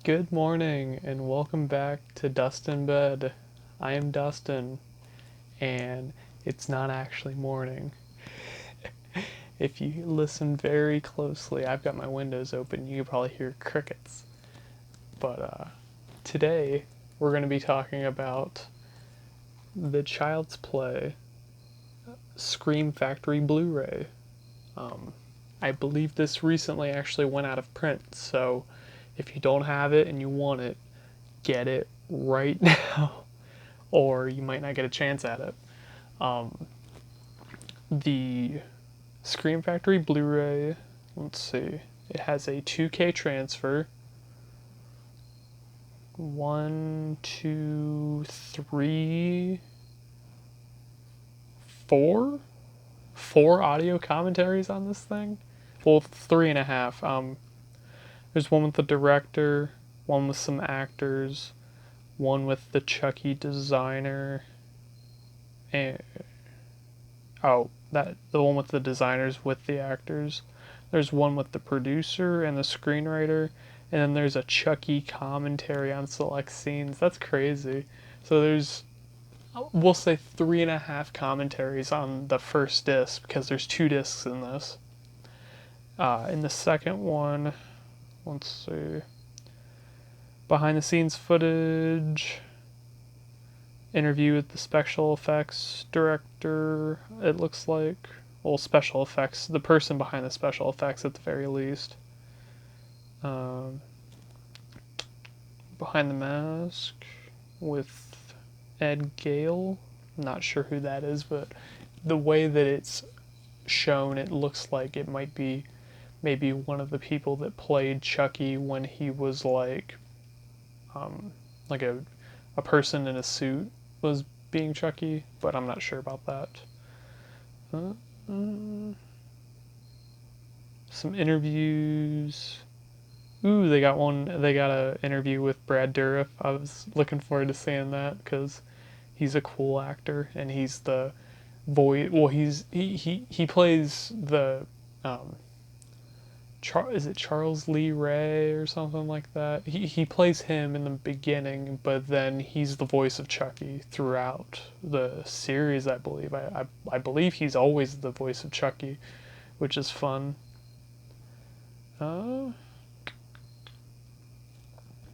Good morning and welcome back to Dustinbed. I am Dustin and it's not actually morning. If you listen very closely, I've got my windows open, you can probably hear crickets. But today we're going to be talking about the Child's Play Scream Factory Blu-ray. I believe this recently actually went out of print, so if you don't have it and you want it, get it right now, or you might not get a chance at it. The Scream Factory Blu-ray, let's see, it has a 2K transfer. 1, 2, 3, 4? 4 audio commentaries on this thing? Well, 3.5. There's one with the director, one with some actors, one with the Chucky designer, and the one with the designers with the actors. There's one with the producer and the screenwriter, and then there's a Chucky commentary on select scenes. That's crazy. So we'll say 3.5 commentaries on the first disc because there's 2 discs in this. In the second one, let's see, behind the scenes footage, interview with the special effects director, it looks like. Well, special effects, the person behind the special effects at the very least. Behind the mask with Ed Gale. Not sure who that is, but the way that it's shown, it looks like it might be maybe one of the people that played Chucky when he was like a person in a suit was being Chucky, but I'm not sure about that. Some interviews. Ooh, they got an interview with Brad Dourif. I was looking forward to seeing that because he's a cool actor and he's the voice. Well, he plays the is it Charles Lee Ray or something like that? He plays him in the beginning, but then he's the voice of Chucky throughout the series, I believe. I believe he's always the voice of Chucky, which is fun. The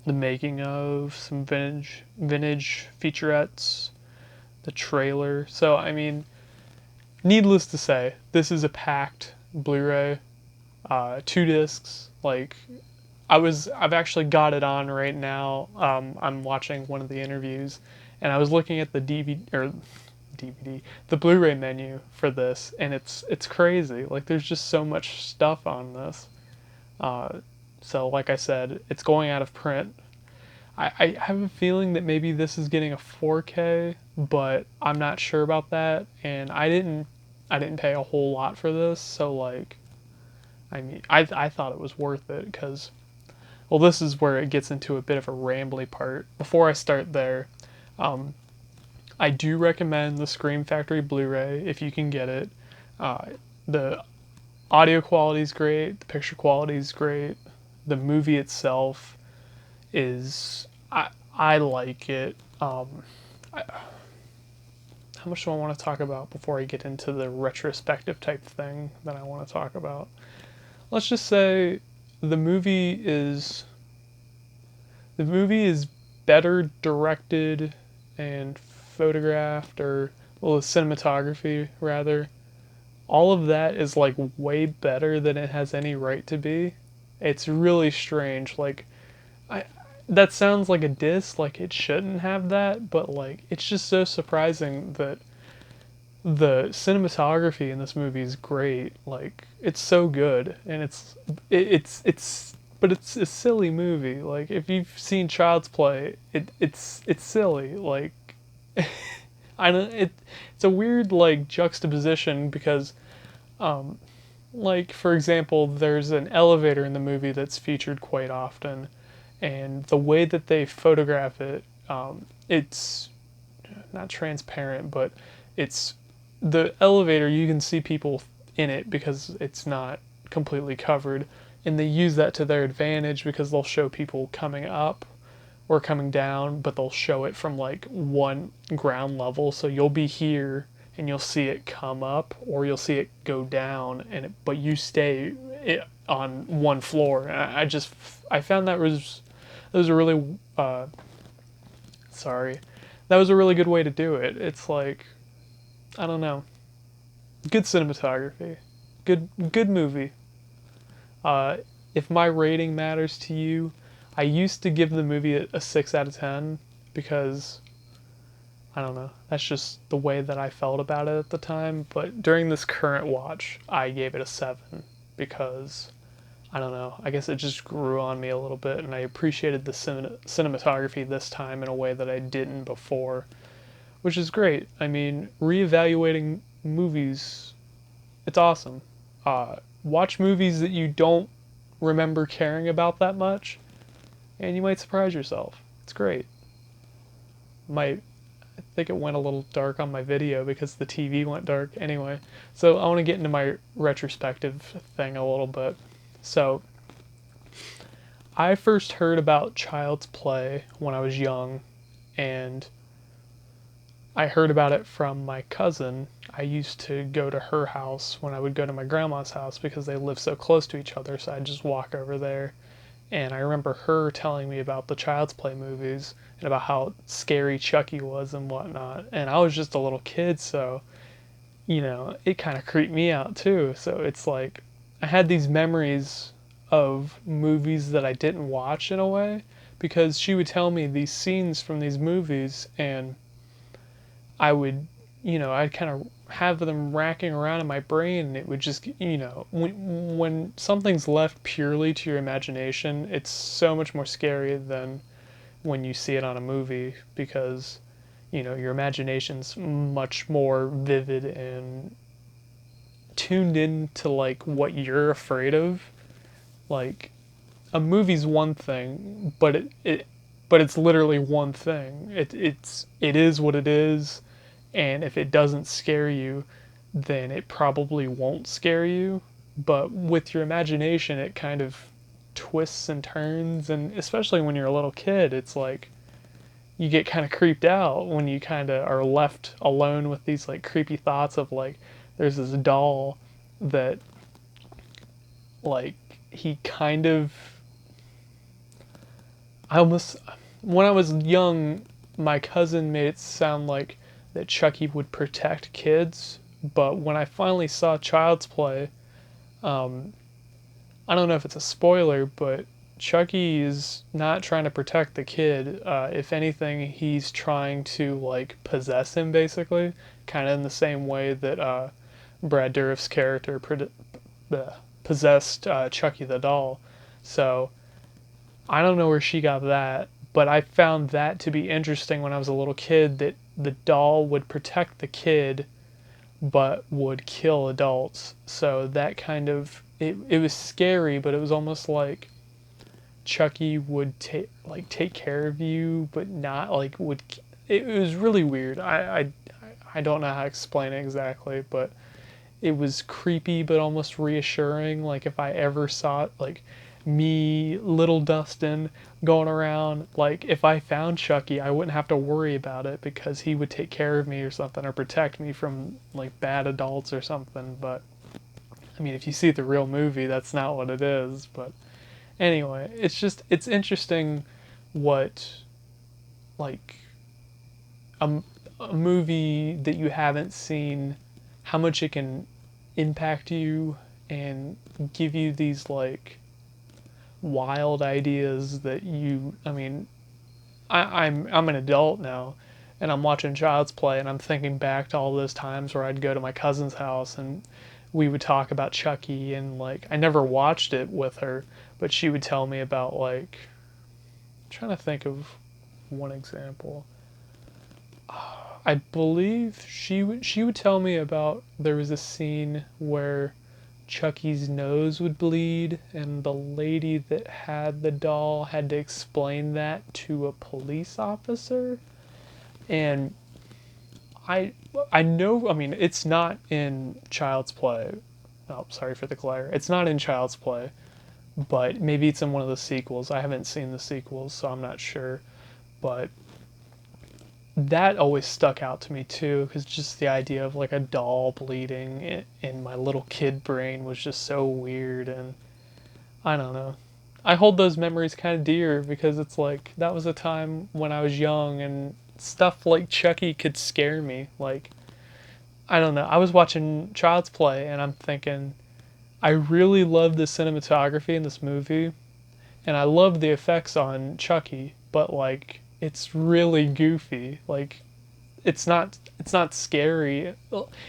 making of some vintage featurettes, the trailer. So I mean, needless to say, this is a packed Blu-ray. 2 discs. Like, I've actually got it on right now. I'm watching one of the interviews, and I was looking at the DVD, the Blu-ray menu for this, and it's crazy. Like, there's just so much stuff on this. So, like I said, it's going out of print. I have a feeling that maybe this is getting a 4K, but I'm not sure about that. And I didn't pay a whole lot for this, so like. I mean, I thought it was worth it because, well, this is where it gets into a bit of a rambly part. Before I start there, I do recommend the Scream Factory Blu-ray if you can get it. The audio quality is great, the picture quality is great, the movie itself is, I like it. How much do I want to talk about before I get into the retrospective type thing that I want to talk about? Let's just say the movie is better directed and photographed, or well, the cinematography rather. All of that is like way better than it has any right to be. It's really strange. Like, that sounds like a diss. Like it shouldn't have that, but like it's just so surprising that the cinematography in this movie is great. Like it's so good, and but it's a silly movie. Like if you've seen Child's Play, it's silly. Like I don't it's a weird like juxtaposition because like for example, there's an elevator in the movie that's featured quite often, and the way that they photograph it, it's not transparent, but it's the elevator, you can see people in it because it's not completely covered. and they use that to their advantage because they'll show people coming up or coming down, but they'll show it from like one ground level. So you'll be here and you'll see it come up, or you'll see it go down, but you stay on one floor. And I found that was a really sorry, that was a really good way to do it. It's like, I don't know, good cinematography, good movie. Uh, if my rating matters to you, I used to give the movie a 6 out of 10 because, I don't know, that's just the way that I felt about it at the time. But during this current watch, I gave it a 7 because, I don't know, I guess it just grew on me a little bit, and I appreciated the cinematography this time in a way that I didn't before, which is great. I mean, reevaluating movies, it's awesome. Watch movies that you don't remember caring about that much, and you might surprise yourself. It's great. I think it went a little dark on my video because the TV went dark anyway. So I want to get into my retrospective thing a little bit. So I first heard about Child's Play when I was young, and I heard about it from my cousin. I used to go to her house when I would go to my grandma's house because they live so close to each other, so I'd just walk over there. And I remember her telling me about the Child's Play movies and about how scary Chucky was and whatnot. And I was just a little kid, so, it kind of creeped me out too. So it's like I had these memories of movies that I didn't watch in a way because she would tell me these scenes from these movies, and I would, I'd kind of have them racking around in my brain, and it would just, when something's left purely to your imagination, it's so much more scary than when you see it on a movie because, your imagination's much more vivid and tuned in to like what you're afraid of. Like a movie's one thing, but it's literally one thing. It is what it is, and if it doesn't scare you, then it probably won't scare you. But with your imagination, it kind of twists and turns, and especially when you're a little kid, it's like you get kind of creeped out when you kind of are left alone with these like creepy thoughts of like there's this doll that like he kind of I almost when I was young, my cousin made it sound like that Chucky would protect kids, but when I finally saw Child's Play, um, I don't know if it's a spoiler, but Chucky is not trying to protect the kid. If anything, he's trying to like possess him, basically, kind of in the same way that Brad Dourif's character possessed Chucky the doll. So I don't know where she got that, but I found that to be interesting when I was a little kid, that the doll would protect the kid but would kill adults. So that kind of it was scary, but it was almost like Chucky would take care of you, but not like would. It was really weird. I don't know how to explain it exactly, but it was creepy but almost reassuring. Like if I ever saw it, like me, little Dustin, going around, like if I found Chucky, I wouldn't have to worry about it because he would take care of me or something, or protect me from like bad adults or something. But I mean, if you see the real movie, that's not what it is. But anyway, it's interesting what like a, a movie that you haven't seen, how much it can impact you and give you these like wild ideas that I mean, I'm an adult now, and I'm watching Child's Play, and I'm thinking back to all those times where I'd go to my cousin's house and we would talk about Chucky, and like I never watched it with her, but she would tell me about like I'm trying to think of one example. I believe she would tell me about there was a scene where Chucky's nose would bleed, and the lady that had the doll had to explain that to a police officer. And I know, I mean, it's not in Child's Play. Oh, sorry for the glare. It's not in Child's Play, but maybe it's in one of the sequels. I haven't seen the sequels, so I'm not sure. But that always stuck out to me too, because just the idea of like a doll bleeding in my little kid brain was just so weird, and I don't know. I hold those memories kind of dear because it's like that was a time when I was young and stuff like Chucky could scare me. Like, I don't know. I was watching Child's Play and I'm thinking, I really love the cinematography in this movie and I love the effects on Chucky, but like it's really goofy. Like it's not scary.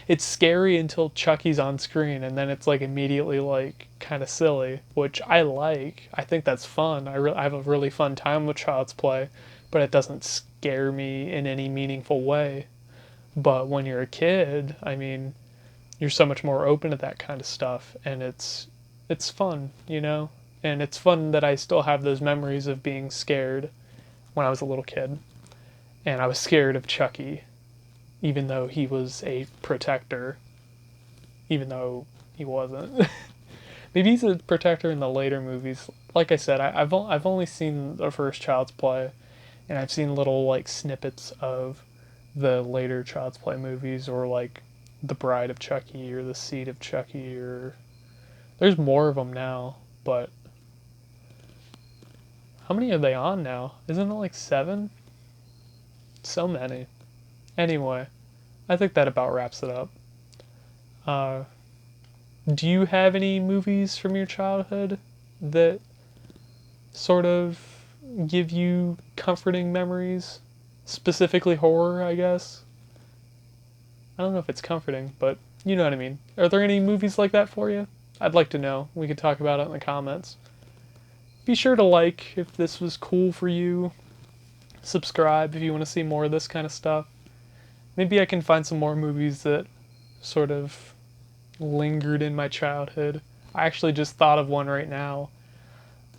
It's scary until Chucky's on screen, and then it's like immediately like kind of silly, which I like. I think that's fun. I have a really fun time with Child's Play, but it doesn't scare me in any meaningful way. But when you're a kid, I mean, you're so much more open to that kind of stuff, and it's fun, you know. And it's fun that I still have those memories of being scared when I was a little kid, and I was scared of Chucky even though he was a protector, even though he wasn't. Maybe he's a protector in the later movies. Like I said, I've only seen the first Child's Play, and I've seen little like snippets of the later Child's Play movies, or like The Bride of Chucky or The Seed of Chucky, or there's more of them now. But how many are they on now? Isn't it like 7? So many. Anyway, I think that about wraps it up. Uh, do you have any movies from your childhood that sort of give you comforting memories? Specifically horror, I guess. I don't know if it's comforting, but you know what I mean. Are there any movies like that for you? I'd like to know. We could talk about it in the comments. Be sure to like if this was cool for you. Subscribe if you want to see more of this kind of stuff. Maybe I can find some more movies that sort of lingered in my childhood. I actually just thought of one right now.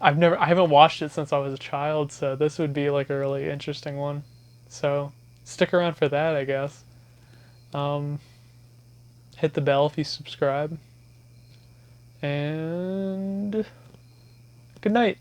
I haven't watched it since I was a child, so this would be like a really interesting one. So stick around for that, I guess. Um, Hit the bell if you subscribe. And good night.